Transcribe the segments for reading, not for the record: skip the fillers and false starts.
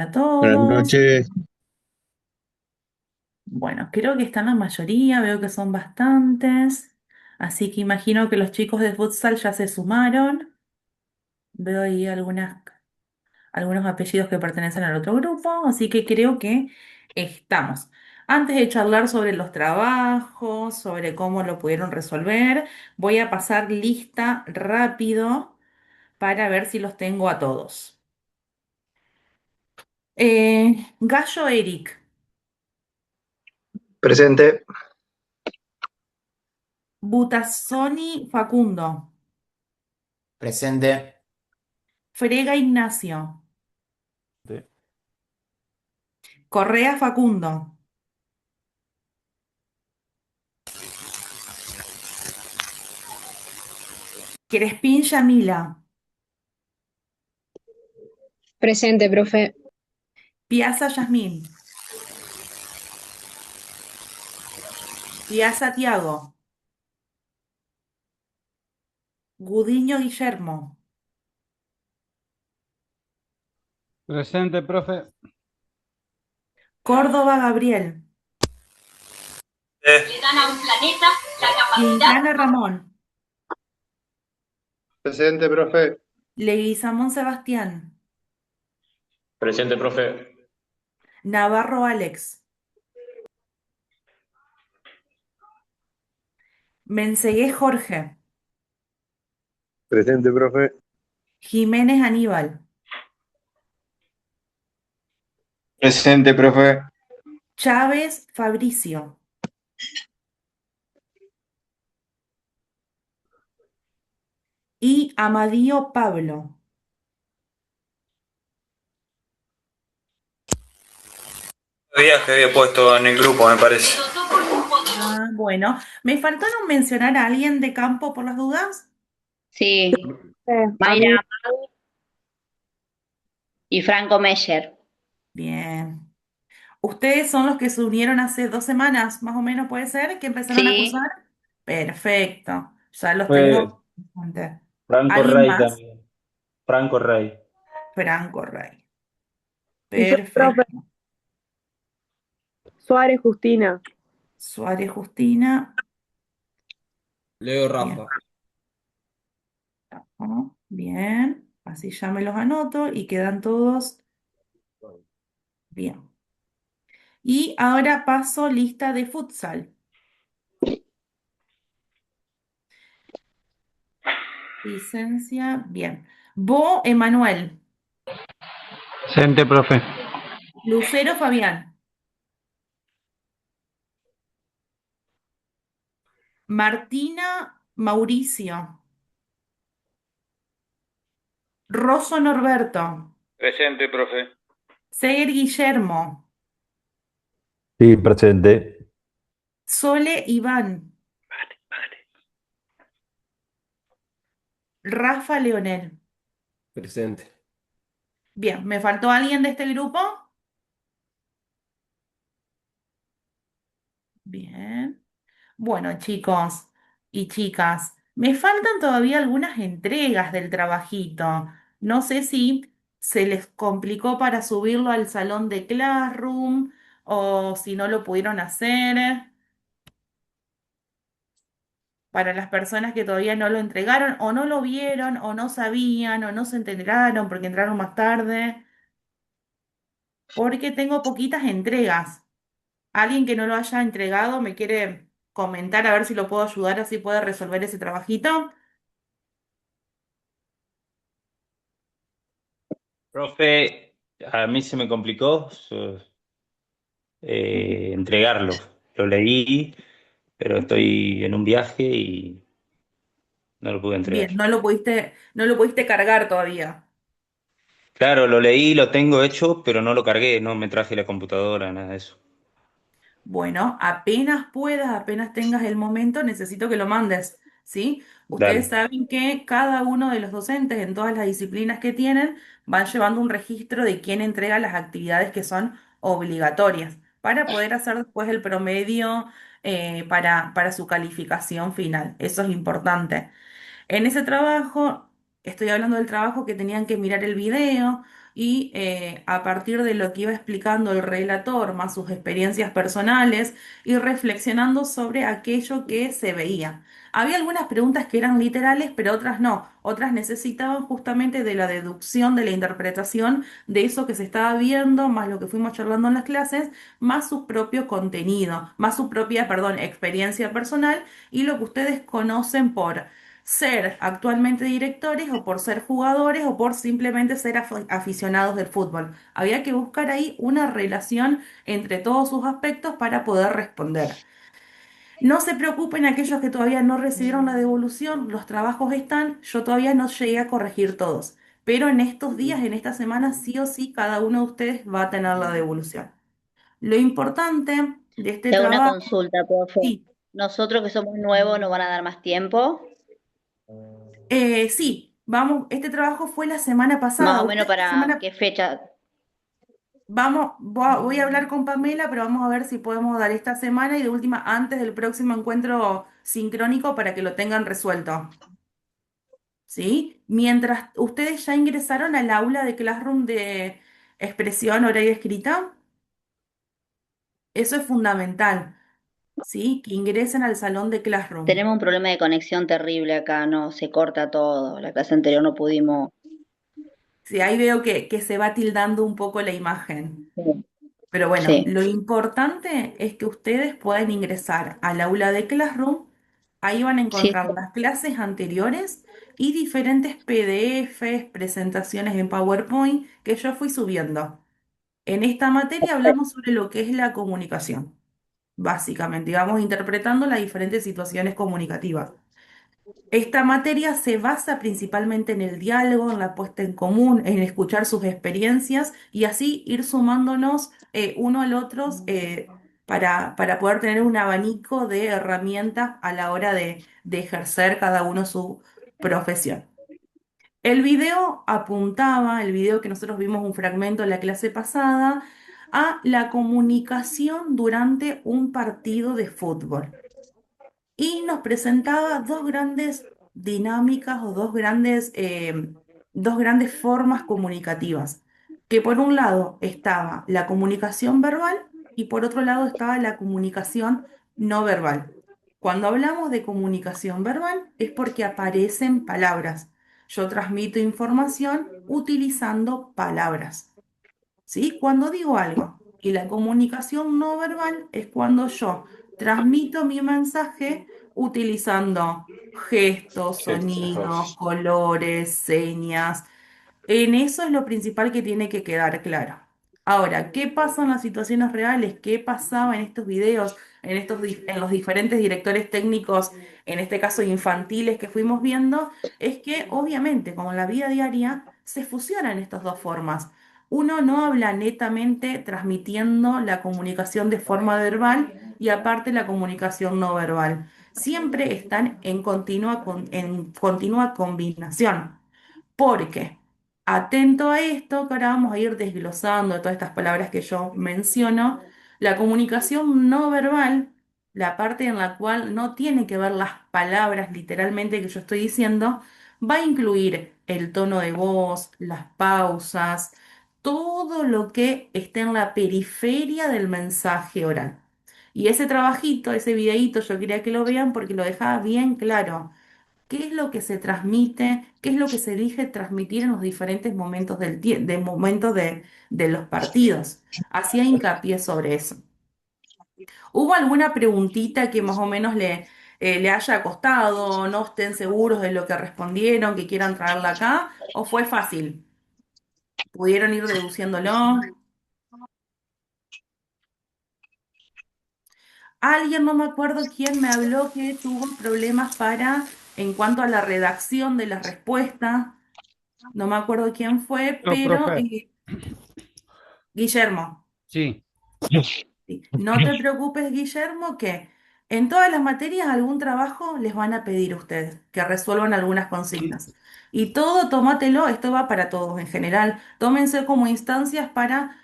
A Buenas todos. noches. Bueno, creo que están la mayoría, veo que son bastantes, así que imagino que los chicos de futsal ya se sumaron. Veo ahí algunos apellidos que pertenecen al otro grupo, así que creo que estamos. Antes de charlar sobre los trabajos, sobre cómo lo pudieron resolver, voy a pasar lista rápido para ver si los tengo a todos. Gallo Eric, Presente. Butazzoni Facundo. Presente. Frega Ignacio. Sí. Correa Facundo. Crespín Yamila. Presente, profe. Piazza Yasmín. Piazza Tiago. Gudiño Guillermo. Presente, profe. Córdoba Gabriel. Le dan a un planeta la capacidad. Quintana Ramón. Presente, profe. Leguizamón Sebastián. Presente, profe. Navarro Alex. Mensegué Jorge. Presente, profe. Jiménez Aníbal. Presente, profe. Chávez Fabricio. Y Amadío Pablo. Días que había puesto en el grupo, me parece. Ah, bueno. ¿Me faltaron mencionar a alguien de campo por las dudas? Sí, A Mayra mí, y Franco Meyer. Bien. ¿Ustedes son los que se unieron hace 2 semanas, más o menos puede ser, que empezaron a Sí, cursar? Perfecto, ya los Pues tengo. Bastante. Franco ¿Alguien Rey más? también. Franco Rey. Franco Rey. y yo, profe, Perfecto. Suárez Justina. Suárez Justina. Leo Bien. Rafa. ¿No? Bien. Así ya me los anoto y quedan todos bien. Y ahora paso lista de futsal. Licencia, bien. Bo Emanuel. Presente, profe. Lucero Fabián. Martina Mauricio. Rosso Norberto. Presente, profe. Seger Guillermo. Sí, presente. Sole Iván. Rafa Leonel. Presente. Bien, ¿me faltó alguien de este grupo? Bien. Bueno, chicos y chicas, me faltan todavía algunas entregas del trabajito. No sé si se les complicó para subirlo al salón de Classroom o si no lo pudieron hacer. Para las personas que todavía no lo entregaron o no lo vieron o no sabían o no se enteraron porque entraron más tarde, porque tengo poquitas entregas. ¿Alguien que no lo haya entregado me quiere comentar a ver si lo puedo ayudar así puede resolver ese trabajito? Profe, a mí se me complicó entregarlo. Lo leí, pero estoy en un viaje y no lo pude Bien, entregar. no lo pudiste cargar todavía. Claro, lo leí, lo tengo hecho, pero no lo cargué, no me traje la computadora, nada de eso. Bueno, apenas puedas, apenas tengas el momento, necesito que lo mandes, ¿sí? Ustedes Dale, saben que cada uno de los docentes en todas las disciplinas que tienen van llevando un registro de quién entrega las actividades que son obligatorias para poder hacer después el promedio para su calificación final. Eso es importante. En ese trabajo, estoy hablando del trabajo que tenían que mirar el video, y a partir de lo que iba explicando el relator, más sus experiencias personales, ir reflexionando sobre aquello que se veía. Había algunas preguntas que eran literales, pero otras no. Otras necesitaban justamente de la deducción, de la interpretación de eso que se estaba viendo, más lo que fuimos charlando en las clases, más su propio contenido, más su propia, perdón, experiencia personal y lo que ustedes conocen por ser actualmente directores o por ser jugadores o por simplemente ser aficionados del fútbol. Había que buscar ahí una relación entre todos sus aspectos para poder responder. No se preocupen aquellos que todavía no recibieron la devolución, los trabajos están, yo todavía no llegué a corregir todos, pero en estos días, en esta semana, sí o sí, cada uno de ustedes va a tener la devolución. Lo importante de este Te hago una trabajo, consulta, profe. sí, Nosotros que somos nuevos nos van a dar más tiempo, sí, vamos, este trabajo fue la semana más pasada, o menos ustedes la para semana, qué fecha. vamos, voy a hablar con Pamela, pero vamos a ver si podemos dar esta semana y de última antes del próximo encuentro sincrónico para que lo tengan resuelto. ¿Sí? Mientras ustedes ya ingresaron al aula de Classroom de expresión oral y escrita, eso es fundamental, ¿sí? Que ingresen al salón de Classroom. Tenemos un problema de conexión terrible acá, no, se corta todo. La clase anterior no pudimos. Sí, ahí veo que se va tildando un poco la imagen. Sí. Pero bueno, Sí. lo importante es que ustedes puedan ingresar al aula de Classroom. Ahí van a Sí. encontrar las clases anteriores y diferentes PDFs, presentaciones en PowerPoint que yo fui subiendo. En esta materia hablamos sobre lo que es la comunicación, básicamente, y vamos interpretando las diferentes situaciones comunicativas. Esta materia se basa principalmente en el diálogo, en la puesta en común, en escuchar sus experiencias y así ir sumándonos uno al otro para poder tener un abanico de herramientas a la hora de ejercer cada uno su profesión. El video apuntaba, el video que nosotros vimos un fragmento en la clase pasada, a la comunicación durante un partido de fútbol y nos presentaba dos grandes dinámicas o dos grandes formas comunicativas, que por un lado estaba la comunicación verbal y por otro lado estaba la comunicación no verbal. Cuando hablamos de comunicación verbal es porque aparecen palabras. Yo transmito información utilizando palabras. ¿Sí? Cuando digo algo. Y la comunicación no verbal es cuando yo transmito mi mensaje utilizando gestos, sonidos, colores, señas. En eso es lo principal que tiene que quedar claro. Ahora, ¿qué pasa en las situaciones reales? ¿Qué pasaba en estos videos, en los diferentes directores técnicos, en este caso infantiles que fuimos viendo? Es que obviamente, como en la vida diaria, se fusionan estas dos formas. Uno no habla netamente transmitiendo la comunicación de forma verbal y aparte la comunicación no verbal. Siempre están en continua combinación. Porque, atento a esto, que ahora vamos a ir desglosando todas estas palabras que yo menciono, la comunicación no verbal, la parte en la cual no tiene que ver las palabras literalmente que yo estoy diciendo, va a incluir el tono de voz, las pausas, todo lo que esté en la periferia del mensaje oral. Y ese trabajito, ese videíto, yo quería que lo vean porque lo dejaba bien claro qué es lo que se transmite, qué es lo que se elige transmitir en los diferentes momentos de los partidos. Hacía hincapié sobre eso. ¿Hubo alguna preguntita que más o menos le haya costado, no estén seguros de lo que respondieron, que quieran traerla acá? ¿O fue fácil? ¿Pudieron ir deduciéndolo? Alguien, no me acuerdo quién me habló que tuvo problemas en cuanto a la redacción de la respuesta. No me acuerdo quién fue, Yo, pero profe. Guillermo, Sí. sí. No te preocupes, Guillermo, que en todas las materias algún trabajo les van a pedir a ustedes, que resuelvan algunas consignas. Y todo, tómatelo, esto va para todos en general. Tómense como instancias para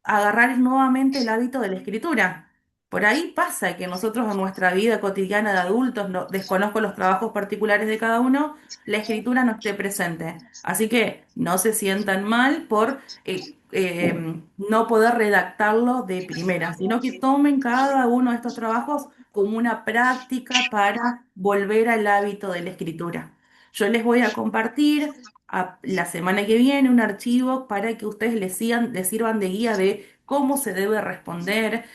agarrar nuevamente el hábito de la escritura. Por ahí pasa que nosotros en nuestra vida cotidiana de adultos, no, desconozco los trabajos particulares de cada uno, la escritura no esté presente. Así que no se sientan mal por no poder redactarlo de primera, sino que tomen cada uno de estos trabajos como una práctica para volver al hábito de la escritura. Yo les voy a compartir la semana que viene un archivo para que ustedes les sirvan de guía de cómo se debe responder,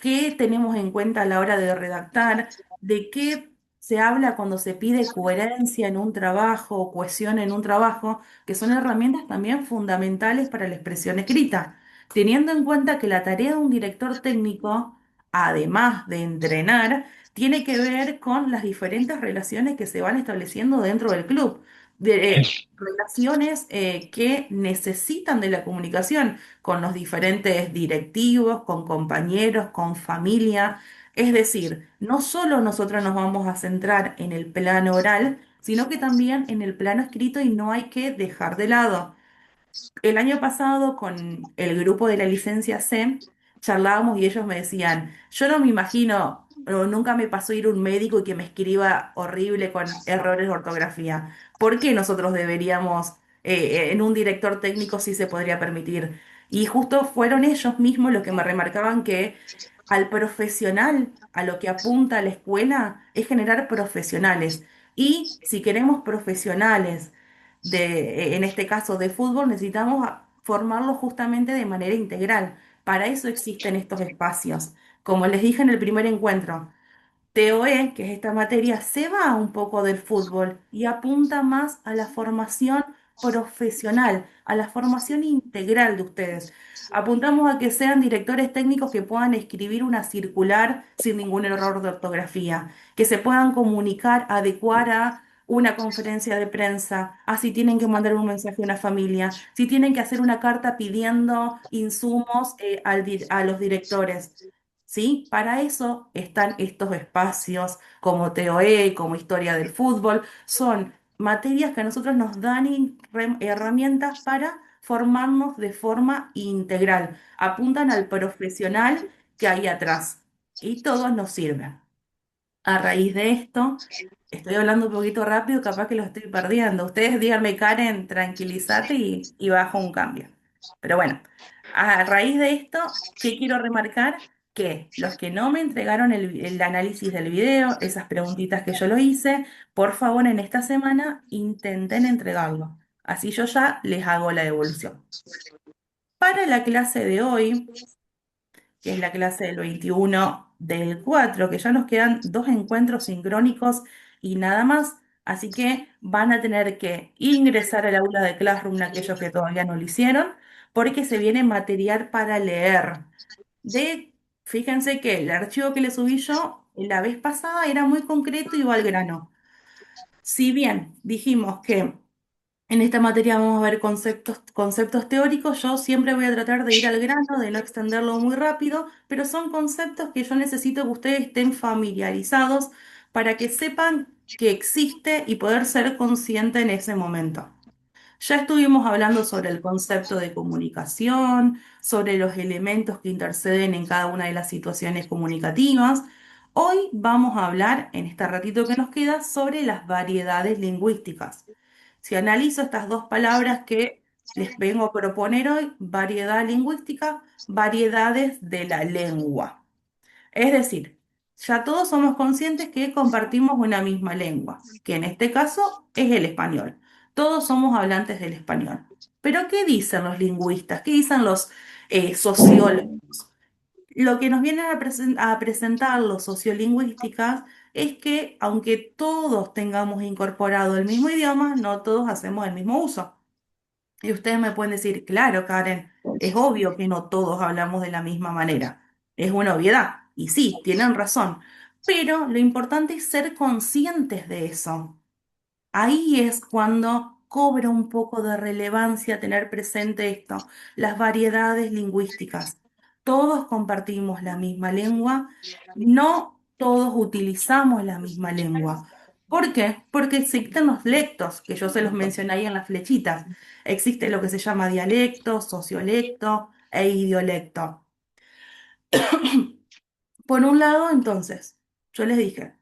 qué tenemos en cuenta a la hora de redactar, de qué se habla cuando se pide coherencia en un trabajo o cohesión en un trabajo, que son herramientas también fundamentales para la expresión escrita, teniendo en cuenta que la tarea de un director técnico, además de entrenar, tiene que ver con las diferentes relaciones que se van estableciendo dentro del club. Relaciones que necesitan de la comunicación con los diferentes directivos, con compañeros, con familia. Es decir, no solo nosotros nos vamos a centrar en el plano oral, sino que también en el plano escrito y no hay que dejar de lado. El año pasado con el grupo de la licencia C charlábamos y ellos me decían, yo no me imagino, o nunca me pasó ir a un médico y que me escriba horrible con errores de ortografía. ¿Por qué nosotros deberíamos, en un director técnico sí se podría permitir? Y justo fueron ellos mismos los que me remarcaban que al profesional, a lo que apunta la escuela, es generar profesionales. Y si queremos profesionales, en este caso de fútbol, necesitamos formarlos justamente de manera integral. Para eso existen estos espacios. Como les dije en el primer encuentro, TOE, que es esta materia, se va un poco del fútbol y apunta más a la formación profesional, a la formación integral de ustedes. Apuntamos a que sean directores técnicos que puedan escribir una circular sin ningún error de ortografía, que se puedan comunicar, adecuar a una conferencia de prensa, a si tienen que mandar un mensaje a una familia, si tienen que hacer una carta pidiendo insumos a los directores. ¿Sí? Para eso están estos espacios como TOE, como Historia del Fútbol. Son materias que a nosotros nos dan herramientas para formarnos de forma integral. Apuntan al profesional que hay atrás y todos nos sirven. A raíz de esto, estoy hablando un poquito rápido, capaz que lo estoy perdiendo. Ustedes díganme, Karen, tranquilízate y bajo un cambio. Pero bueno, a raíz de esto, ¿qué quiero remarcar? Que los que no me entregaron el análisis del video, esas preguntitas que yo lo hice, por favor en esta semana intenten entregarlo. Así yo ya les hago la devolución. Para la clase de hoy, que es la clase del 21 del 4, que ya nos quedan dos encuentros sincrónicos y nada más, así que van a tener que ingresar al aula de Classroom aquellos que todavía no lo hicieron, porque se viene material para leer. Fíjense que el archivo que le subí yo la vez pasada era muy concreto y va al grano. Si bien dijimos que en esta materia vamos a ver conceptos teóricos. Yo siempre voy a tratar de ir al grano, de no extenderlo muy rápido, pero son conceptos que yo necesito que ustedes estén familiarizados para que sepan que existe y poder ser consciente en ese momento. Ya estuvimos hablando sobre el concepto de comunicación, sobre los elementos que interceden en cada una de las situaciones comunicativas. Hoy vamos a hablar, en este ratito que nos queda, sobre las variedades lingüísticas. Si analizo estas dos palabras que les vengo a proponer hoy, variedad lingüística, variedades de la lengua. Es decir, ya todos somos conscientes que compartimos una misma lengua, que en este caso es el español. Todos somos hablantes del español. Pero ¿qué dicen los lingüistas? ¿Qué dicen los sociólogos? Lo que nos vienen a presentar los sociolingüísticas es que aunque todos tengamos incorporado el mismo idioma, no todos hacemos el mismo uso. Y ustedes me pueden decir, claro, Karen, es obvio que no todos hablamos de la misma manera. Es una obviedad. Y sí, tienen razón. Pero lo importante es ser conscientes de eso. Ahí es cuando cobra un poco de relevancia tener presente esto, las variedades lingüísticas. Todos compartimos la misma lengua, no todos utilizamos la misma lengua. ¿Por qué? Porque existen los lectos, que yo se los mencioné ahí en las flechitas. Existe lo que se llama dialecto, sociolecto e idiolecto. Por un lado, entonces, yo les dije,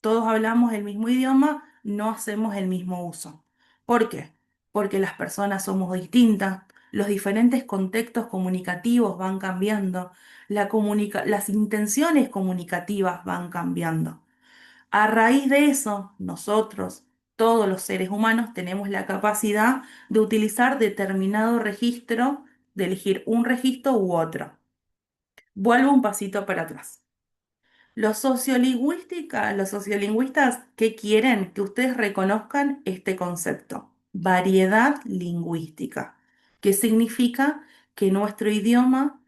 todos hablamos el mismo idioma, no hacemos el mismo uso. ¿Por qué? Porque las personas somos distintas, los diferentes contextos comunicativos van cambiando, las intenciones comunicativas van cambiando. A raíz de eso, nosotros, todos los seres humanos, tenemos la capacidad de utilizar determinado registro, de elegir un registro u otro. Vuelvo un pasito para atrás. Los sociolingüistas, ¿qué quieren? Que ustedes reconozcan este concepto, variedad lingüística, que significa que nuestro idioma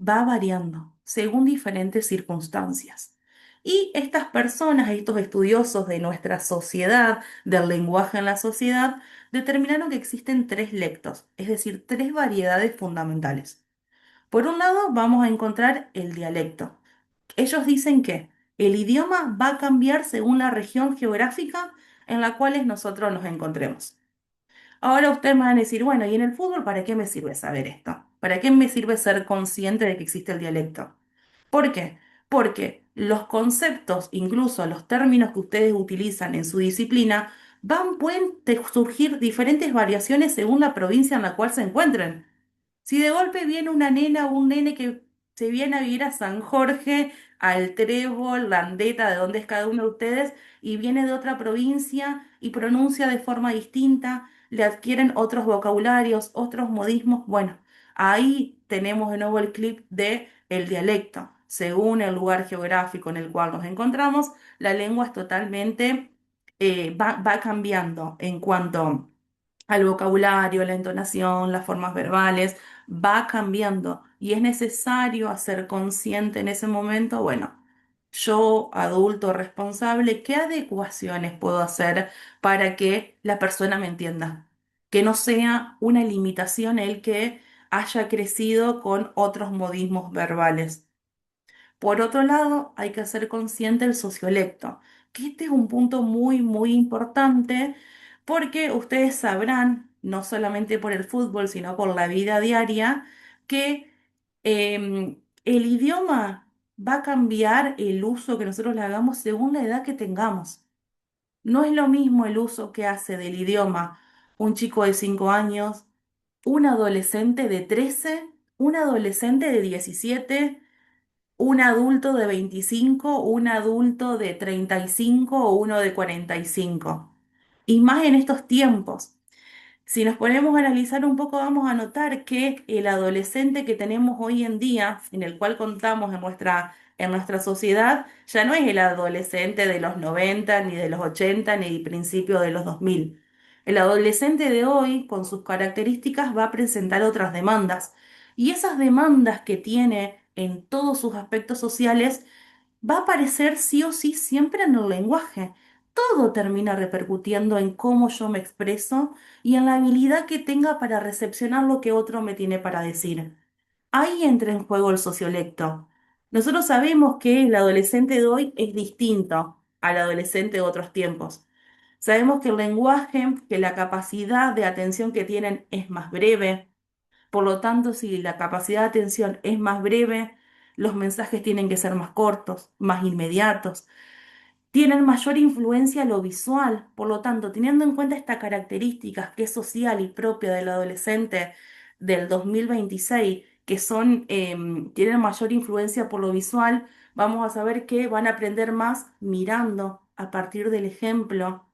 va variando según diferentes circunstancias. Y estas personas, estos estudiosos de nuestra sociedad, del lenguaje en la sociedad, determinaron que existen tres lectos, es decir, tres variedades fundamentales. Por un lado, vamos a encontrar el dialecto. Ellos dicen que el idioma va a cambiar según la región geográfica en la cual nosotros nos encontremos. Ahora ustedes me van a decir, bueno, ¿y en el fútbol para qué me sirve saber esto? ¿Para qué me sirve ser consciente de que existe el dialecto? ¿Por qué? Porque los conceptos, incluso los términos que ustedes utilizan en su disciplina, pueden surgir diferentes variaciones según la provincia en la cual se encuentren. Si de golpe viene una nena o un nene que se viene a vivir a San Jorge, al Trébol, Landeta, de donde es cada uno de ustedes, y viene de otra provincia y pronuncia de forma distinta, le adquieren otros vocabularios, otros modismos, bueno, ahí tenemos de nuevo el clip de el dialecto. Según el lugar geográfico en el cual nos encontramos, la lengua es totalmente, va cambiando en cuanto al vocabulario, la entonación, las formas verbales, va cambiando y es necesario hacer consciente en ese momento, bueno, yo, adulto responsable, ¿qué adecuaciones puedo hacer para que la persona me entienda? Que no sea una limitación el que haya crecido con otros modismos verbales. Por otro lado, hay que hacer consciente el sociolecto, que este es un punto muy, muy importante porque ustedes sabrán, no solamente por el fútbol, sino por la vida diaria, que el idioma va a cambiar el uso que nosotros le hagamos según la edad que tengamos. No es lo mismo el uso que hace del idioma un chico de 5 años, un adolescente de 13, un adolescente de 17, un adulto de 25, un adulto de 35 o uno de 45. Y más en estos tiempos. Si nos ponemos a analizar un poco, vamos a notar que el adolescente que tenemos hoy en día, en el cual contamos en nuestra sociedad, ya no es el adolescente de los 90, ni de los 80, ni del principio de los 2000. El adolescente de hoy, con sus características, va a presentar otras demandas. Y esas demandas que tiene en todos sus aspectos sociales, va a aparecer sí o sí siempre en el lenguaje. Todo termina repercutiendo en cómo yo me expreso y en la habilidad que tenga para recepcionar lo que otro me tiene para decir. Ahí entra en juego el sociolecto. Nosotros sabemos que el adolescente de hoy es distinto al adolescente de otros tiempos. Sabemos que el lenguaje, que la capacidad de atención que tienen es más breve. Por lo tanto, si la capacidad de atención es más breve, los mensajes tienen que ser más cortos, más inmediatos, tienen mayor influencia lo visual. Por lo tanto, teniendo en cuenta estas características que es social y propia del adolescente del 2026, que tienen mayor influencia por lo visual, vamos a saber que van a aprender más mirando a partir del ejemplo.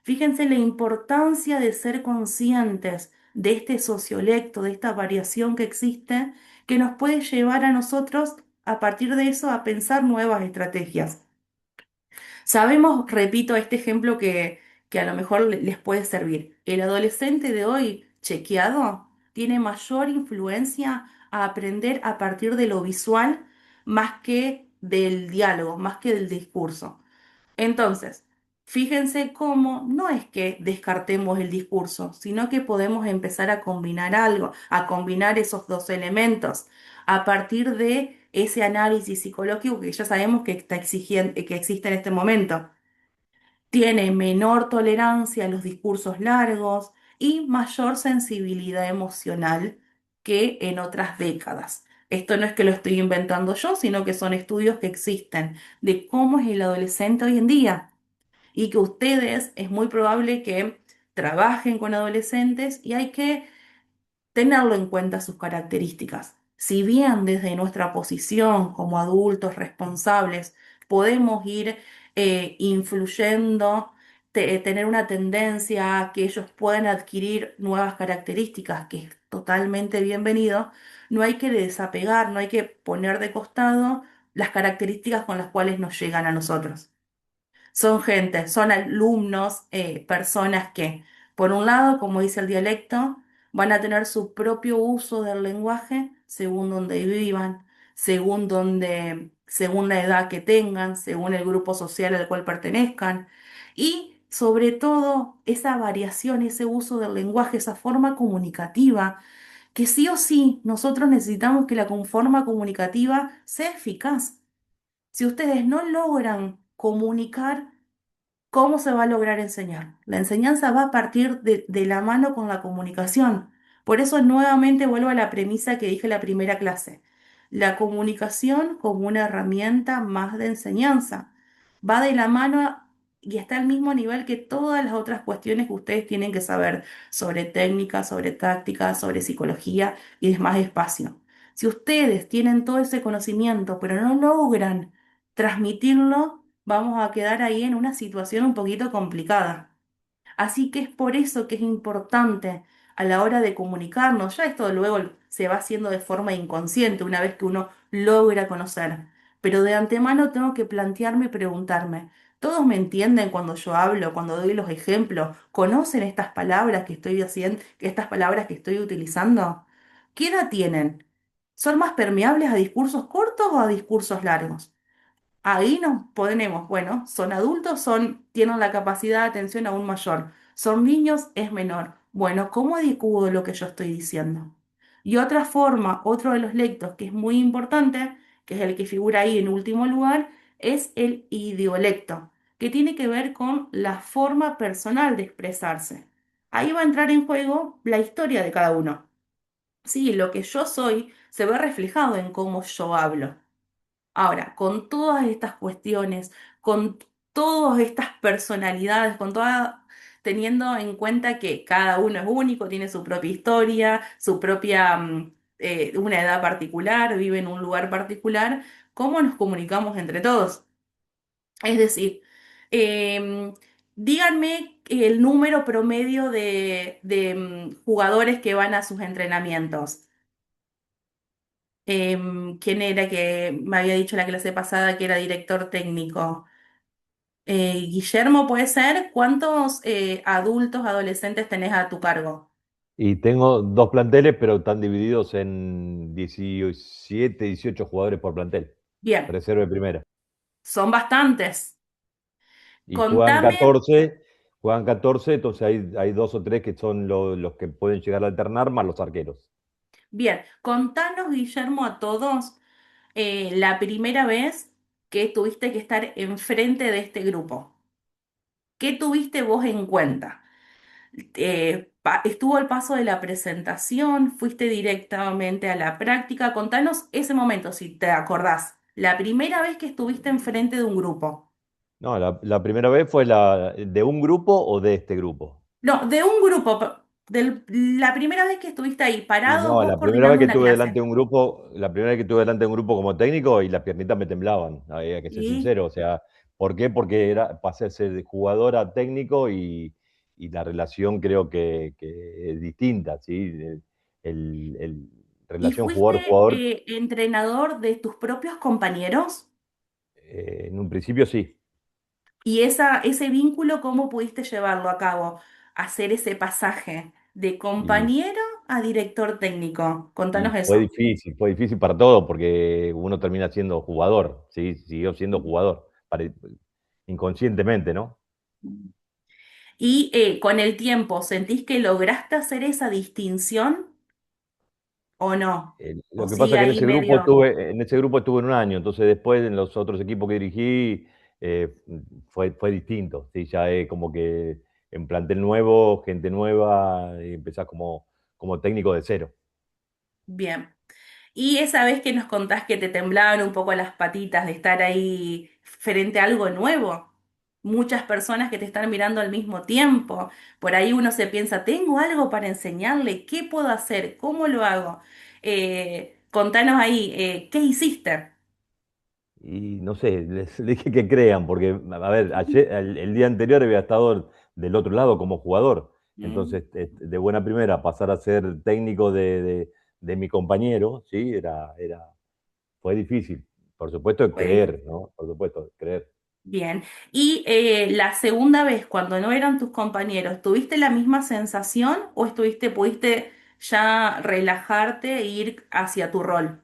Fíjense la importancia de ser conscientes de este sociolecto, de esta variación que existe, que nos puede llevar a nosotros, a partir de eso, a pensar nuevas estrategias. Sabemos, repito, este ejemplo que a lo mejor les puede servir. El adolescente de hoy, chequeado, tiene mayor influencia a aprender a partir de lo visual más que del diálogo, más que del discurso. Entonces, fíjense cómo no es que descartemos el discurso, sino que podemos empezar a combinar algo, a combinar esos dos elementos a partir de ese análisis psicológico que ya sabemos que que existe en este momento. Tiene menor tolerancia a los discursos largos y mayor sensibilidad emocional que en otras décadas. Esto no es que lo estoy inventando yo, sino que son estudios que existen de cómo es el adolescente hoy en día y que ustedes es muy probable que trabajen con adolescentes y hay que tenerlo en cuenta sus características. Si bien desde nuestra posición como adultos responsables podemos ir influyendo, tener una tendencia a que ellos puedan adquirir nuevas características, que es totalmente bienvenido, no hay que desapegar, no hay que poner de costado las características con las cuales nos llegan a nosotros. Son gente, son alumnos, personas que, por un lado, como dice el dialecto, van a tener su propio uso del lenguaje según donde vivan, según la edad que tengan, según el grupo social al cual pertenezcan. Y sobre todo, esa variación, ese uso del lenguaje, esa forma comunicativa, que sí o sí nosotros necesitamos que la forma comunicativa sea eficaz. Si ustedes no logran comunicar, ¿cómo se va a lograr enseñar? La enseñanza va a partir de la mano con la comunicación. Por eso nuevamente vuelvo a la premisa que dije en la primera clase. La comunicación como una herramienta más de enseñanza. Va de la mano y está al mismo nivel que todas las otras cuestiones que ustedes tienen que saber sobre técnica, sobre táctica, sobre psicología y demás espacio. Si ustedes tienen todo ese conocimiento, pero no logran transmitirlo, vamos a quedar ahí en una situación un poquito complicada. Así que es por eso que es importante a la hora de comunicarnos, ya esto luego se va haciendo de forma inconsciente una vez que uno logra conocer, pero de antemano tengo que plantearme y preguntarme, ¿todos me entienden cuando yo hablo, cuando doy los ejemplos? ¿Conocen estas palabras que estoy haciendo, estas palabras que estoy utilizando? ¿Qué edad tienen? ¿Son más permeables a discursos cortos o a discursos largos? Ahí nos ponemos, bueno, son adultos, tienen la capacidad de atención aún mayor. Son niños, es menor. Bueno, ¿cómo adecuo lo que yo estoy diciendo? Y otra forma, otro de los lectos que es muy importante, que es el que figura ahí en último lugar, es el idiolecto, que tiene que ver con la forma personal de expresarse. Ahí va a entrar en juego la historia de cada uno. Sí, lo que yo soy se ve reflejado en cómo yo hablo. Ahora, con todas estas cuestiones, con todas estas personalidades, teniendo en cuenta que cada uno es único, tiene su propia historia, su propia, una edad particular, vive en un lugar particular, ¿cómo nos comunicamos entre todos? Es decir, em, díganme el número promedio de jugadores que van a sus entrenamientos. ¿Quién era que me había dicho la clase pasada que era director técnico? Guillermo, ¿puede ser? ¿Cuántos adultos, adolescentes tenés a tu cargo? Y tengo dos planteles, pero están divididos en 17, 18 jugadores por plantel. Bien, Reserva y primera. son bastantes. Y Contame, juegan 14, entonces hay dos o tres que son los que pueden llegar a alternar, más los arqueros. bien, contanos, Guillermo, a todos la primera vez que tuviste que estar enfrente de este grupo. ¿Qué tuviste vos en cuenta? ¿Estuvo el paso de la presentación? ¿Fuiste directamente a la práctica? Contanos ese momento, si te acordás, la primera vez que estuviste enfrente de un grupo. No, la primera vez fue la de un grupo o de este grupo. No, de un grupo, la primera vez que estuviste ahí, Y parado no, vos la primera vez coordinando que una estuve delante clase. de un grupo, la primera vez que estuve delante de un grupo como técnico y las piernitas me temblaban, hay que ser Y, sincero. O sea, ¿por qué? Porque pasé a ser de jugador a técnico y la relación creo que es distinta, ¿sí? El y relación fuiste jugador-jugador, entrenador de tus propios compañeros. en un principio sí. Y ese vínculo, ¿cómo pudiste llevarlo a cabo? Hacer ese pasaje de Y, compañero a director técnico. y Contanos eso. fue difícil para todo porque uno termina siendo jugador, ¿sí? Siguió siendo jugador, inconscientemente, ¿no? Y con el tiempo, ¿sentís que lograste hacer esa distinción o no? ¿O Lo que pasa sigue es que ahí medio? en ese grupo estuve un año, entonces después en los otros equipos que dirigí eh, fue distinto, ¿sí? Ya es como que en plantel nuevo, gente nueva, y empezás como técnico de cero. Bien. Y esa vez que nos contás que te temblaban un poco las patitas de estar ahí frente a algo nuevo, muchas personas que te están mirando al mismo tiempo, por ahí uno se piensa, tengo algo para enseñarle, ¿qué puedo hacer? ¿Cómo lo hago? Contanos ahí, ¿qué hiciste? Y no sé, les dije que crean, porque, a ver, ayer, el día anterior había estado del otro lado como jugador. Mm, Entonces, de buena primera, pasar a ser técnico de mi compañero, ¿sí? Fue difícil. Por supuesto, pues, creer, ¿no? Por supuesto, creer. bien. Y la segunda vez, cuando no eran tus compañeros, ¿tuviste la misma sensación o pudiste ya relajarte e ir hacia tu rol?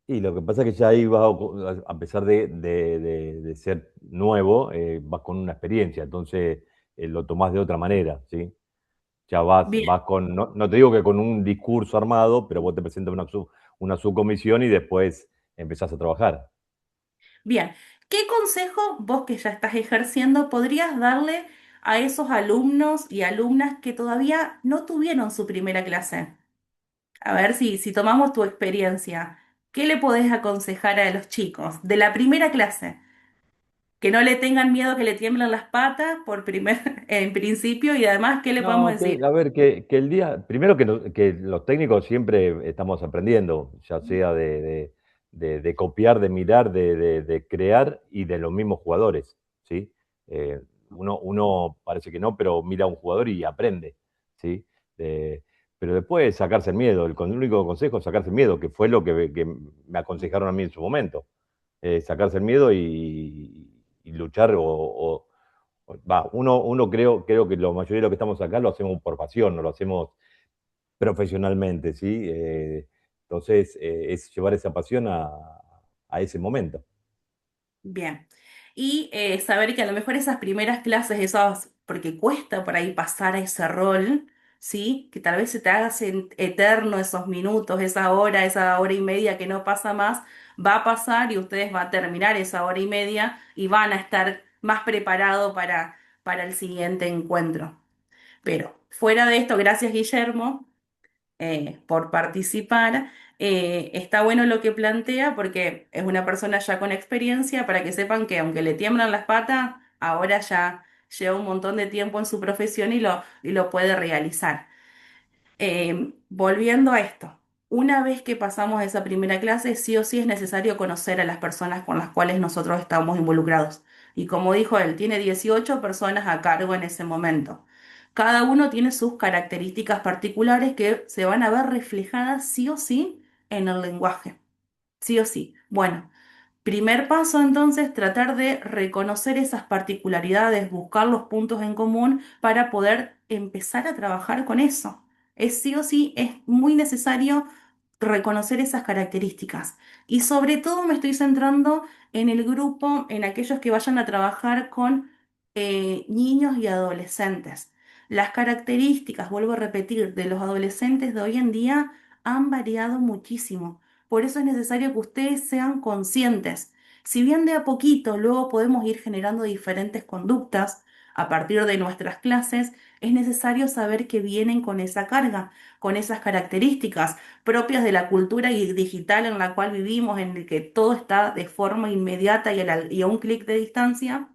Y lo que pasa es que ya ahí vas, a pesar de ser nuevo, vas con una experiencia, entonces lo tomás de otra manera, ¿sí? Ya Bien. vas con, no, no te digo que con un discurso armado, pero vos te presentas una subcomisión y después empezás a trabajar. Bien, ¿qué consejo vos que ya estás ejerciendo podrías darle a esos alumnos y alumnas que todavía no tuvieron su primera clase? A ver si tomamos tu experiencia, ¿qué le podés aconsejar a los chicos de la primera clase? Que no le tengan miedo que le tiemblan las patas en principio y además, ¿qué le podemos No, decir? a ver, que el día, primero que, que los técnicos siempre estamos aprendiendo, ya sea de copiar, de mirar, de crear y de los mismos jugadores, ¿sí? Uno parece que no, pero mira a un jugador y aprende, ¿sí? Eh, pero después sacarse el miedo, el único consejo es sacarse el miedo, que fue lo que me aconsejaron a mí en su momento. Sacarse el miedo y luchar uno creo que la mayoría de los que estamos acá lo hacemos por pasión, no lo hacemos profesionalmente, ¿sí? Entonces, es llevar esa pasión a ese momento. Bien. Y saber que a lo mejor esas primeras clases, porque cuesta por ahí pasar a ese rol, ¿sí? Que tal vez se te haga eterno esos minutos, esa hora y media que no pasa más, va a pasar y ustedes van a terminar esa hora y media y van a estar más preparados para el siguiente encuentro. Pero fuera de esto, gracias Guillermo por participar. Está bueno lo que plantea porque es una persona ya con experiencia para que sepan que aunque le tiemblan las patas, ahora ya lleva un montón de tiempo en su profesión y lo puede realizar. Volviendo a esto, una vez que pasamos esa primera clase, sí o sí es necesario conocer a las personas con las cuales nosotros estamos involucrados. Y como dijo él, tiene 18 personas a cargo en ese momento. Cada uno tiene sus características particulares que se van a ver reflejadas sí o sí en el lenguaje. Sí o sí. Bueno. Primer paso, entonces, tratar de reconocer esas particularidades, buscar los puntos en común para poder empezar a trabajar con eso. Es sí o sí, es muy necesario reconocer esas características. Y sobre todo me estoy centrando en el grupo, en aquellos que vayan a trabajar con niños y adolescentes. Las características, vuelvo a repetir, de los adolescentes de hoy en día han variado muchísimo. Por eso es necesario que ustedes sean conscientes. Si bien de a poquito luego podemos ir generando diferentes conductas a partir de nuestras clases, es necesario saber que vienen con esa carga, con esas características propias de la cultura digital en la cual vivimos, en el que todo está de forma inmediata y a un clic de distancia.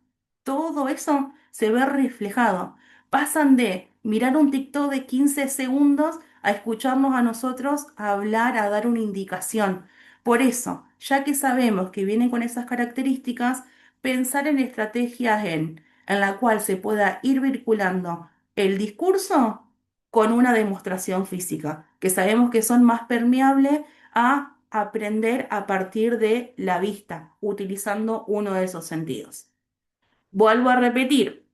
Todo eso se ve reflejado. Pasan de mirar un TikTok de 15 segundos a escucharnos a nosotros hablar, a dar una indicación. Por eso, ya que sabemos que vienen con esas características, pensar en estrategias en la cual se pueda ir vinculando el discurso con una demostración física, que sabemos que son más permeables a aprender a partir de la vista, utilizando uno de esos sentidos. Vuelvo a repetir.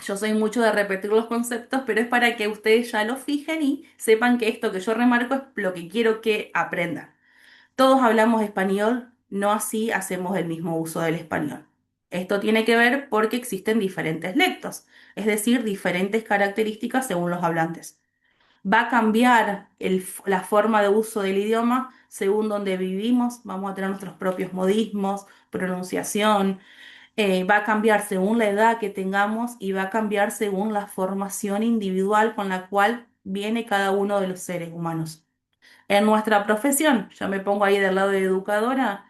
Yo soy mucho de repetir los conceptos, pero es para que ustedes ya lo fijen y sepan que esto que yo remarco es lo que quiero que aprendan. Todos hablamos español, no así hacemos el mismo uso del español. Esto tiene que ver porque existen diferentes lectos, es decir, diferentes características según los hablantes. Va a cambiar la forma de uso del idioma según donde vivimos, vamos a tener nuestros propios modismos, pronunciación, va a cambiar según la edad que tengamos y va a cambiar según la formación individual con la cual viene cada uno de los seres humanos. En nuestra profesión, yo me pongo ahí del lado de educadora,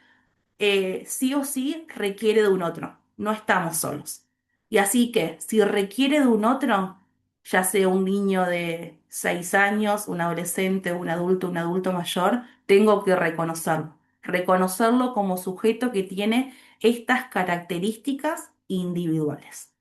sí o sí requiere de un otro, no estamos solos. Y así que si requiere de un otro, ya sea un niño de 6 años, un adolescente, un adulto mayor, tengo que reconocerlo como sujeto que tiene estas características individuales.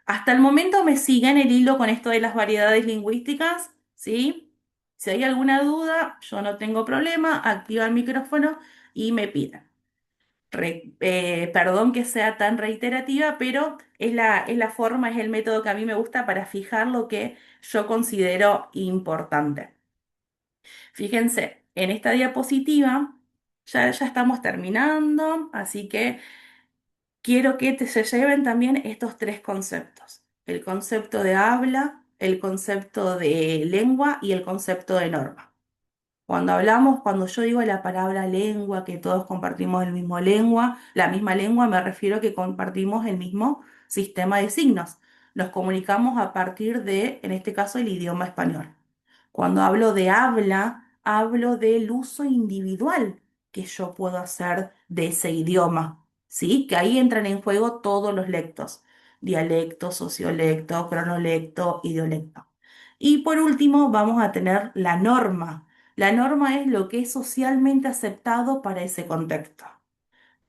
Hasta el momento me siguen el hilo con esto de las variedades lingüísticas, ¿sí? Si hay alguna duda, yo no tengo problema, activa el micrófono y me piden. Perdón que sea tan reiterativa, pero es la forma, es el método que a mí me gusta para fijar lo que yo considero importante. Fíjense, en esta diapositiva ya estamos terminando, así que quiero que se lleven también estos tres conceptos. El concepto de habla, el concepto de lengua y el concepto de norma. Cuando yo digo la palabra lengua, que todos compartimos la misma lengua, me refiero a que compartimos el mismo sistema de signos. Nos comunicamos a partir de, en este caso, el idioma español. Cuando hablo de habla, hablo del uso individual que yo puedo hacer de ese idioma, ¿sí? Que ahí entran en juego todos los lectos: dialecto, sociolecto, cronolecto, idiolecto. Y por último, vamos a tener la norma. La norma es lo que es socialmente aceptado para ese contexto.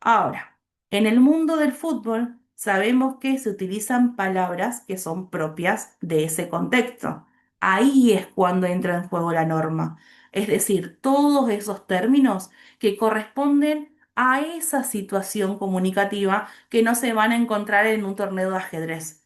Ahora, en el mundo del fútbol sabemos que se utilizan palabras que son propias de ese contexto. Ahí es cuando entra en juego la norma. Es decir, todos esos términos que corresponden a esa situación comunicativa que no se van a encontrar en un torneo de ajedrez.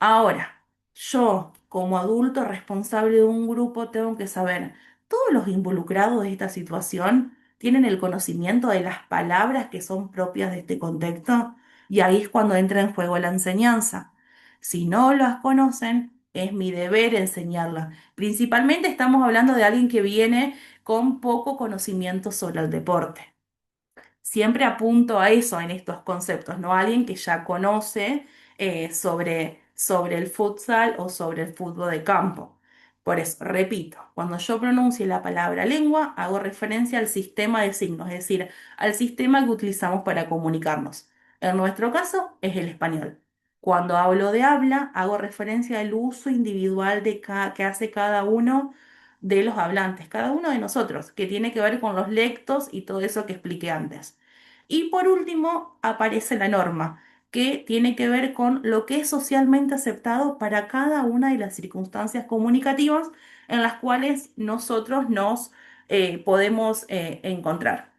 Ahora, yo como adulto responsable de un grupo tengo que saber, ¿todos los involucrados de esta situación tienen el conocimiento de las palabras que son propias de este contexto? Y ahí es cuando entra en juego la enseñanza. Si no las conocen, es mi deber enseñarlas. Principalmente estamos hablando de alguien que viene con poco conocimiento sobre el deporte. Siempre apunto a eso en estos conceptos, no a alguien que ya conoce sobre el futsal o sobre el fútbol de campo. Por eso, repito, cuando yo pronuncie la palabra lengua, hago referencia al sistema de signos, es decir, al sistema que utilizamos para comunicarnos. En nuestro caso, es el español. Cuando hablo de habla, hago referencia al uso individual que hace cada uno de los hablantes, cada uno de nosotros, que tiene que ver con los lectos y todo eso que expliqué antes. Y por último, aparece la norma, que tiene que ver con lo que es socialmente aceptado para cada una de las circunstancias comunicativas en las cuales nosotros nos podemos encontrar.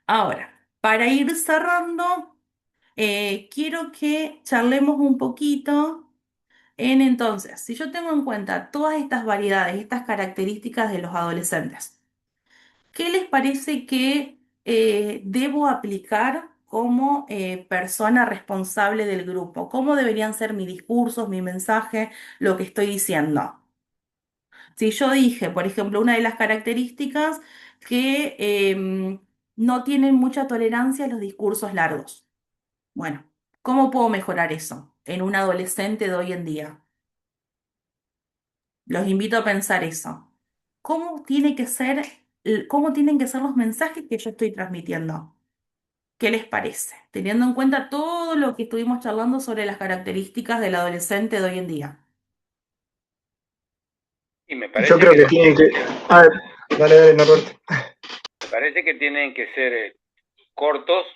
Ahora, para ir cerrando, quiero que charlemos un poquito entonces, si yo tengo en cuenta todas estas variedades, estas características de los adolescentes, ¿qué les parece que debo aplicar como persona responsable del grupo? ¿Cómo deberían ser mis discursos, mi mensaje, lo que estoy diciendo? Si yo dije, por ejemplo, una de las características que no tienen mucha tolerancia a los discursos largos. Bueno, ¿cómo puedo mejorar eso en un adolescente de hoy en día? Los invito a pensar eso. ¿Cómo tiene que ser, cómo tienen que ser los mensajes que yo estoy transmitiendo? ¿Qué les parece? Teniendo en cuenta todo lo que estuvimos charlando sobre las características del adolescente de hoy en día. Y me Yo parece creo que que, tienen que... A ver, dale, Norberto. me parece que tienen que ser cortos,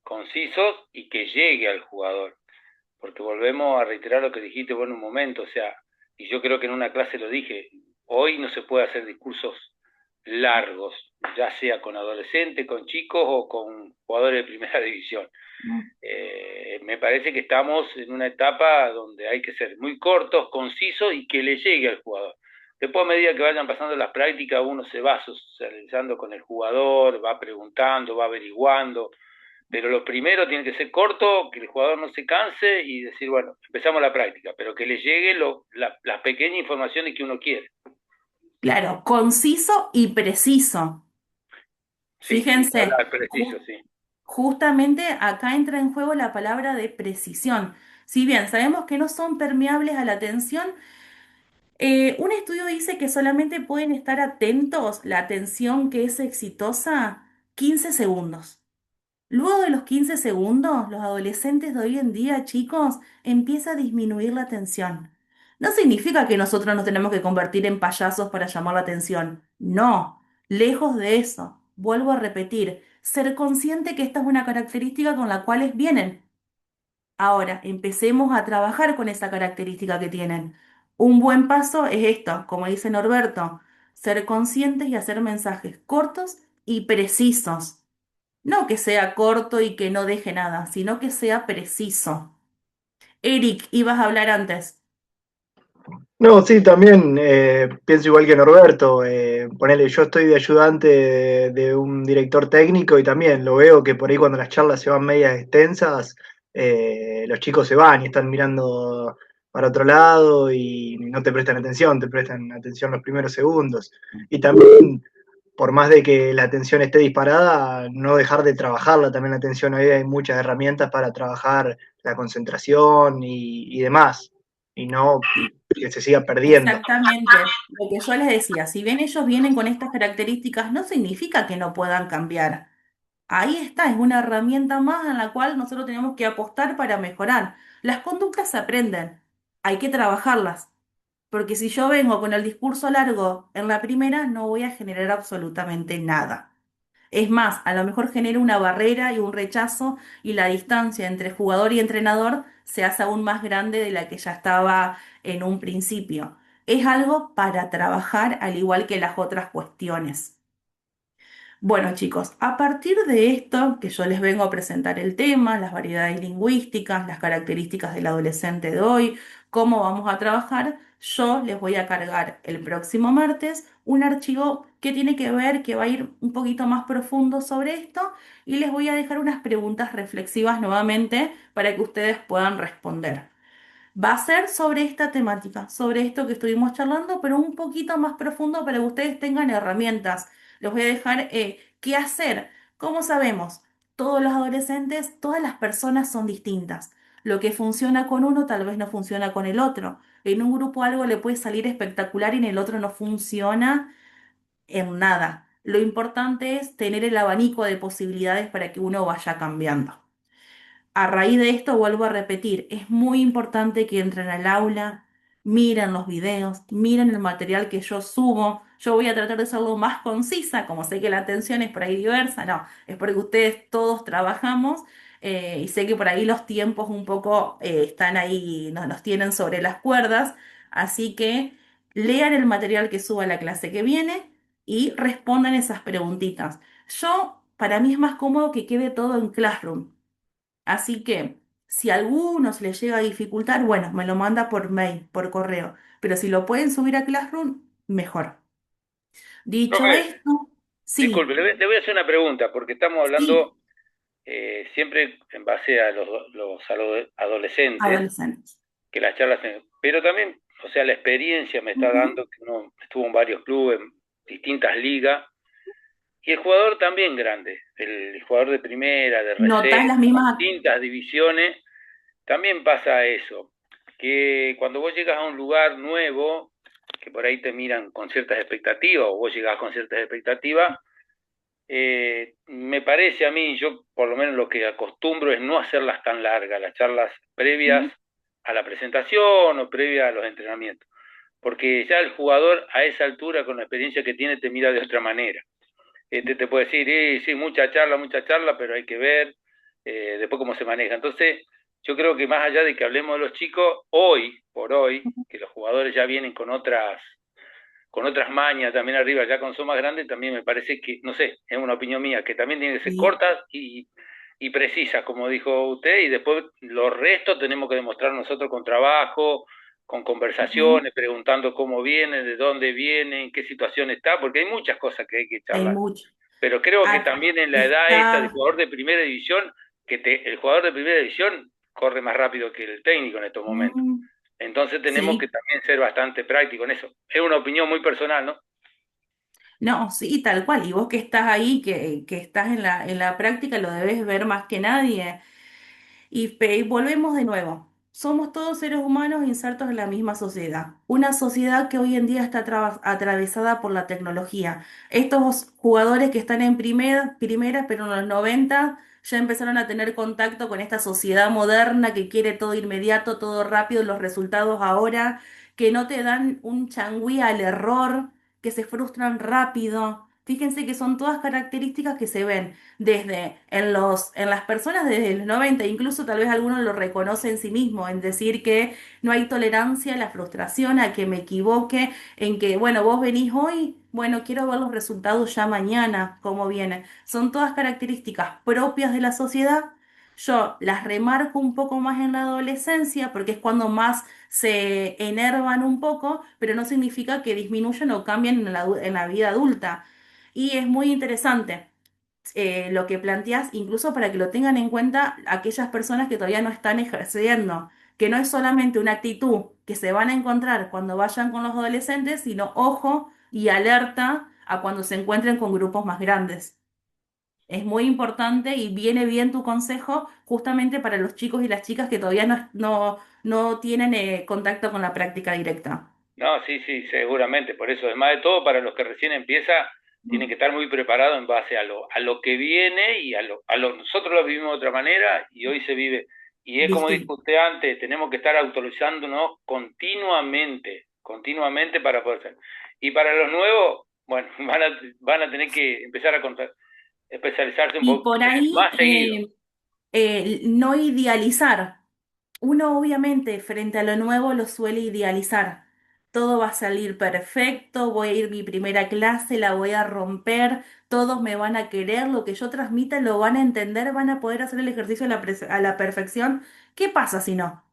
concisos y que llegue al jugador. Porque volvemos a reiterar lo que dijiste vos en un momento, o sea, y yo creo que en una clase lo dije, hoy no se puede hacer discursos largos, ya sea con adolescentes, con chicos o con jugadores de primera división. Me parece que estamos en una etapa donde hay que ser muy cortos, concisos y que le llegue al jugador. Después, a medida que vayan pasando las prácticas, uno se va socializando con el jugador, va preguntando, va averiguando, pero lo primero tiene que ser corto, que el jugador no se canse y decir, bueno, empezamos la práctica, pero que le llegue las pequeñas informaciones que uno quiere. Claro, conciso y preciso. Sí, Fíjense, preciso, sí. justamente acá entra en juego la palabra de precisión. Si bien sabemos que no son permeables a la tensión, Un estudio dice que solamente pueden estar atentos, la atención que es exitosa, 15 segundos. Luego de los 15 segundos, los adolescentes de hoy en día, chicos, empieza a disminuir la atención. No significa que nosotros nos tenemos que convertir en payasos para llamar la atención. No, lejos de eso. Vuelvo a repetir, ser consciente que esta es una característica con la cual vienen. Ahora, empecemos a trabajar con esa característica que tienen. Un buen paso es esto, como dice Norberto, ser conscientes y hacer mensajes cortos y precisos. No que sea corto y que no deje nada, sino que sea preciso. Eric, ibas a hablar antes. No, sí, también pienso igual que Norberto. Ponele, yo estoy de ayudante de un director técnico y también lo veo que por ahí cuando las charlas se van medias extensas, los chicos se van y están mirando para otro lado y no te prestan atención los primeros segundos. Y también, por más de que la atención esté disparada, no dejar de trabajarla también la atención. Hoy hay muchas herramientas para trabajar la concentración y demás, y no Sí, que se siga perdiendo. exactamente. Lo que yo les decía, si bien ellos vienen con estas características, no significa que no puedan cambiar. Ahí está, es una herramienta más en la cual nosotros tenemos que apostar para mejorar. Las conductas se aprenden, hay que trabajarlas, porque si yo vengo con el discurso largo en la primera, no voy a generar absolutamente nada. Es más, a lo mejor genera una barrera y un rechazo y la distancia entre jugador y entrenador se hace aún más grande de la que ya estaba en un principio. Es algo para trabajar al igual que las otras cuestiones. Bueno, chicos, a partir de esto, que yo les vengo a presentar el tema, las variedades lingüísticas, las características del adolescente de hoy, cómo vamos a trabajar, yo les voy a cargar el próximo martes un archivo que tiene que ver, que va a ir un poquito más profundo sobre esto y les voy a dejar unas preguntas reflexivas nuevamente para que ustedes puedan responder. Va a ser sobre esta temática, sobre esto que estuvimos charlando, pero un poquito más profundo para que ustedes tengan herramientas. Les voy a dejar qué hacer. ¿Cómo sabemos? Todos los adolescentes, todas las personas son distintas. Lo que funciona con uno tal vez no funciona con el otro. En un grupo algo le puede salir espectacular y en el otro no funciona en nada. Lo importante es tener el abanico de posibilidades para que uno vaya cambiando. A raíz de esto, vuelvo a repetir, es muy importante que entren al aula, miren los videos, miren el material que yo subo. Yo voy a tratar de ser lo más concisa, como sé que la atención es por ahí diversa, no, es porque ustedes todos trabajamos y sé que por ahí los tiempos un poco están ahí, nos tienen sobre las cuerdas, así que lean el material que suba la clase que viene y respondan esas preguntitas. Para mí es más cómodo que quede todo en Classroom. Así que si a alguno se le llega a dificultar, bueno, me lo manda por mail, por correo. Pero si lo pueden subir a Classroom, mejor. Dicho Profe, esto, disculpe, sí, le voy a hacer una pregunta, porque estamos sí, hablando siempre en base a los adolescentes, adolescentes. que las charlas, pero también, o sea, la experiencia me está Ujú. dando que uno estuvo en varios clubes, en distintas ligas, y el jugador también grande, el jugador de primera, de Notas las reserva, mismas. distintas divisiones, también pasa eso, que cuando vos llegas a un lugar nuevo, que por ahí te miran con ciertas expectativas, o vos llegás con ciertas expectativas, me parece a mí, yo por lo menos lo que acostumbro es no hacerlas tan largas, las charlas previas Ujú. a la presentación o previas a los entrenamientos, porque ya el jugador a esa altura, con la experiencia que tiene, te mira de otra manera. Te puede decir, sí, mucha charla, pero hay que ver después cómo se maneja. Entonces, yo creo que más allá de que hablemos de los chicos, hoy, por hoy, que los jugadores ya vienen con otras mañas también arriba, ya con son más grandes, también me parece que, no sé, es una opinión mía, que también tienen que ser Sí. cortas y precisas, como dijo usted, y después los restos tenemos que demostrar nosotros con trabajo, con Ujú. conversaciones, preguntando cómo viene, de dónde viene, en qué situación está, porque hay muchas cosas que hay que Hay charlar. mucho. Pero creo que Acá también en la edad esta de está, jugador de primera división, el jugador de primera división corre más rápido que el técnico en estos momentos. mm, Entonces tenemos que sí, también ser bastante prácticos en eso. Es una opinión muy personal, ¿no? no, sí, tal cual. Y vos que estás ahí, que estás en la práctica, lo debes ver más que nadie. Y volvemos de nuevo. somos todos seres humanos insertos en la misma sociedad. Una sociedad que hoy en día está atravesada por la tecnología. Estos jugadores que están en primera, pero en los 90 ya empezaron a tener contacto con esta sociedad moderna que quiere todo inmediato, todo rápido, los resultados ahora, que no te dan un changüí al error, que se frustran rápido. Fíjense que son todas características que se ven desde en las personas desde los 90, incluso tal vez algunos lo reconoce en sí mismo, en decir que no hay tolerancia a la frustración, a que me equivoque, en que, bueno, vos venís hoy, bueno, quiero ver los resultados ya mañana, cómo vienen. Son todas características propias de la sociedad. Yo las remarco un poco más en la adolescencia porque es cuando más se enervan un poco, pero no significa que disminuyan o cambien en la vida adulta. Y es muy interesante lo que planteas, incluso para que lo tengan en cuenta aquellas personas que todavía no están ejerciendo, que no es solamente una actitud que se van a encontrar cuando vayan con los adolescentes, sino ojo y alerta a cuando se encuentren con grupos más grandes. Es muy importante y viene bien tu consejo justamente para los chicos y las chicas que todavía no tienen contacto con la práctica directa. No, sí, sí, seguramente. Por eso, además de todo, para los que recién empieza, tienen que estar muy preparados en base a lo que viene y nosotros lo vivimos de otra manera y hoy se vive. Y es como dijo Distinto. usted antes, tenemos que estar actualizándonos continuamente para poder ser. Y para los nuevos, bueno, van a tener que empezar a especializarse un Y poco por ahí más seguido. no idealizar. Uno obviamente frente a lo nuevo lo suele idealizar. Todo va a salir perfecto, voy a ir mi primera clase, la voy a romper, todos me van a querer, lo que yo transmita lo van a entender, van a poder hacer el ejercicio a la perfección. ¿Qué pasa si no?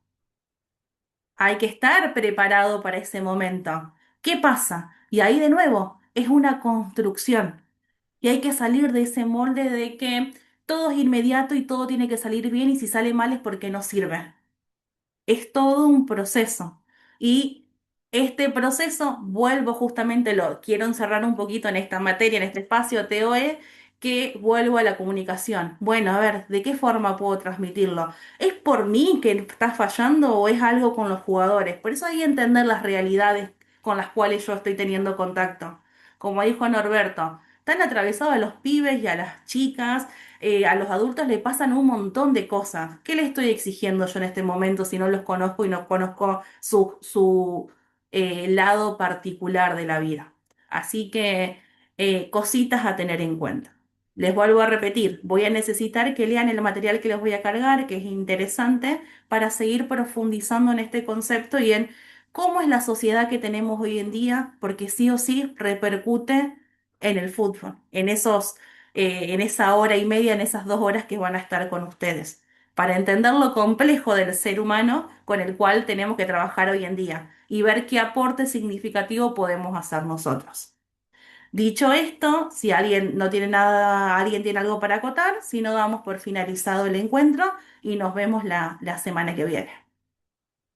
Hay que estar preparado para ese momento. ¿Qué pasa? Y ahí de nuevo, es una construcción. Y hay que salir de ese molde de que todo es inmediato y todo tiene que salir bien y si sale mal es porque no sirve. Es todo un proceso. Y este proceso, vuelvo justamente, lo quiero encerrar un poquito en esta materia, en este espacio TOE, que vuelvo a la comunicación. Bueno, a ver, ¿de qué forma puedo transmitirlo? ¿Es por mí que está fallando o es algo con los jugadores? Por eso hay que entender las realidades con las cuales yo estoy teniendo contacto. Como dijo Norberto, están atravesados a los pibes y a las chicas, a los adultos le pasan un montón de cosas. ¿Qué le estoy exigiendo yo en este momento si no los conozco y no conozco su lado particular de la vida? Así que cositas a tener en cuenta. Les vuelvo a repetir, voy a necesitar que lean el material que les voy a cargar, que es interesante, para seguir profundizando en este concepto y en cómo es la sociedad que tenemos hoy en día, porque sí o sí repercute en el fútbol, en esa hora y media, en esas 2 horas que van a estar con ustedes, para entender lo complejo del ser humano con el cual tenemos que trabajar hoy en día y ver qué aporte significativo podemos hacer nosotros. Dicho esto, si alguien no tiene nada, alguien tiene algo para acotar, si no damos por finalizado el encuentro y nos vemos la semana que viene.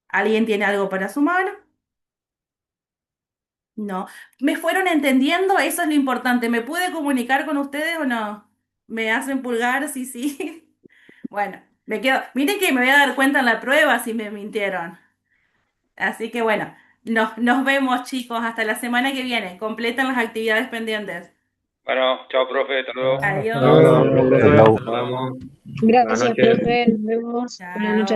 ¿Alguien tiene algo para sumar? No. ¿Me fueron entendiendo? Eso es lo importante. ¿Me pude comunicar con ustedes o no? ¿Me hacen pulgar? Sí, sí. Bueno, me quedo. Miren que me voy a dar cuenta en la prueba si me mintieron. Así que bueno, nos vemos, chicos, hasta la semana que viene. Completan las actividades pendientes. Bueno, chao, profe, hasta luego. Hasta Adiós. luego, profe. Hello. Nos vemos. Buenas Gracias, noches. profe. Nos vemos. Buenas noches. Chao.